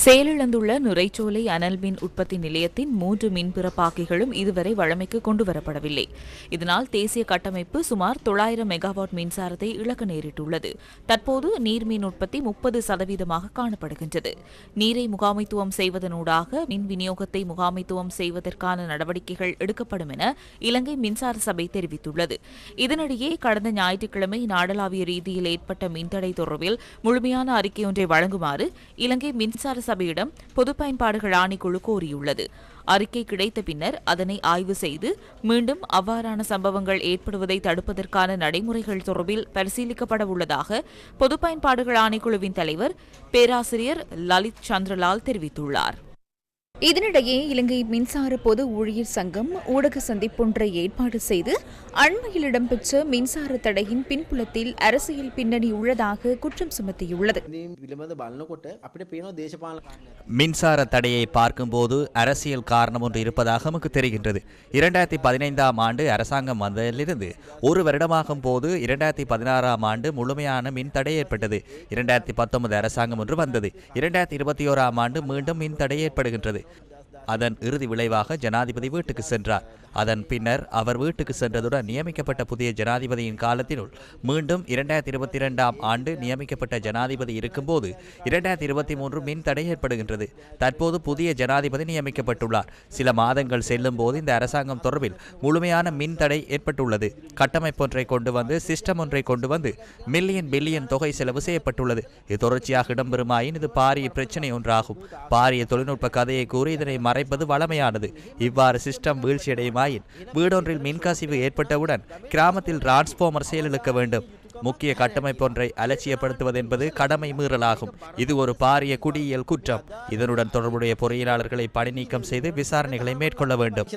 செயலிழந்துள்ள நுரைச்சோலை அனல் மின் உற்பத்தி நிலையத்தின் 3 மின்பிறப்பாக்கிகளும் இதுவரை வழமைக்கு கொண்டுவரப்படவில்லை. இதனால் தேசிய கட்டமைப்பு சுமார் 900 மெகாவாட் மின்சாரத்தை இழக்க நேரிட்டுள்ளது. தற்போது நீர்மின் உற்பத்தி 30% காணப்படுகின்றது. நீரை முகாமைத்துவம் செய்வதனூடாக மின் விநியோகத்தை முகாமைத்துவம் செய்வதற்கான நடவடிக்கைகள் எடுக்கப்படும் என இலங்கை மின்சார சபை தெரிவித்துள்ளது. இதனிடையே கடந்த ஞாயிற்றுக்கிழமை நாடளாவிய ரீதியில் ஏற்பட்ட மின்தடை தொடர்பில் முழுமையான அறிக்கையொன்றை வழங்குமாறு இலங்கை மின்சார சபையிடம் பொது பயன்பாடுகள் ஆணைக்குழு கோரியுள்ளது. அறிக்கை கிடைத்த பின்னர் அதனை ஆய்வு செய்து மீண்டும் அவ்வாறான சம்பவங்கள் ஏற்படுவதை தடுப்பதற்கான நடைமுறைகள் தொடர்பில் பரிசீலிக்கப்பட உள்ளதாக பொது பயன்பாடுகள் ஆணைக்குழுவின் தலைவர் பேராசிரியர் லலித் சந்திரலால் தெரிவித்துள்ளார். இதனிடையே இலங்கை மின்சார பொது ஊழியர் சங்கம் ஊடக சந்திப்பொன்றை ஏற்பாடு செய்து அண்மையில் இடம்பெற்ற மின்சார தடையின் பின்புலத்தில் அரசியல் பின்னணி உள்ளதாக குற்றம் சுமத்தியுள்ளது. மின்சார தடையை பார்க்கும்போது அரசியல் காரணம் ஒன்று இருப்பதாக நமக்கு தெரிகின்றது. 2015ஆம் ஆண்டு அரசாங்கம் வந்ததிலிருந்து ஒரு வருடமாகும் போது 2016ஆம் ஆண்டு முழுமையான மின் தடை ஏற்பட்டது. 2019 அரசாங்கம் ஒன்று வந்தது. 2021ஆம் ஆண்டு மீண்டும் மின் தடை ஏற்படுகின்றது. அதன் இறுதி விளைவாக ஜனாதிபதி வீட்டுக்கு சென்றார். அதன் பின்னர் அவர் வீட்டுக்கு சென்றதுடன் நியமிக்கப்பட்ட புதிய ஜனாதிபதியின் காலத்தினுள் மீண்டும் 2022ஆம் ஆண்டு நியமிக்கப்பட்ட ஜனாதிபதி இருக்கும்போது 2023 மின் தடை ஏற்படுகின்றது. தற்போது புதிய ஜனாதிபதி நியமிக்கப்பட்டுள்ளார். சில மாதங்கள் செல்லும் போது இந்த அரசாங்கம் தொடர்பில் முழுமையான மின் தடை ஏற்பட்டுள்ளது. கட்டமைப்பொன்றை கொண்டு வந்து சிஸ்டம் ஒன்றை கொண்டு வந்து பில்லியன் தொகை செலவு செய்யப்பட்டுள்ளது. இது தொடர்ச்சியாக இடம்பெறுமாயின் இது பாரிய பிரச்சனை ஒன்றாகும். பாரிய தொழில்நுட்ப கதையை கூறி இதனை மறைப்பது வளமையானது. இவ்வாறு சிஸ்டம் வீழ்ச்சியடையும் வீடொன்றில் மின்கசிவு ஏற்பட்டவுடன் கிராமத்தில் டிரான்ஸ்பார்மர் செயலிழக்க வேண்டும். முக்கிய கட்டமைப்பொன்றை அலட்சியப்படுத்துவது என்பது கடமை மீறலாகும். இது ஒரு பாரிய குடியியல் குற்றம். இதனுடன் தொடர்புடைய பொறியியலாளர்களை பணி நீக்கம் செய்து விசாரணைகளை மேற்கொள்ள வேண்டும்.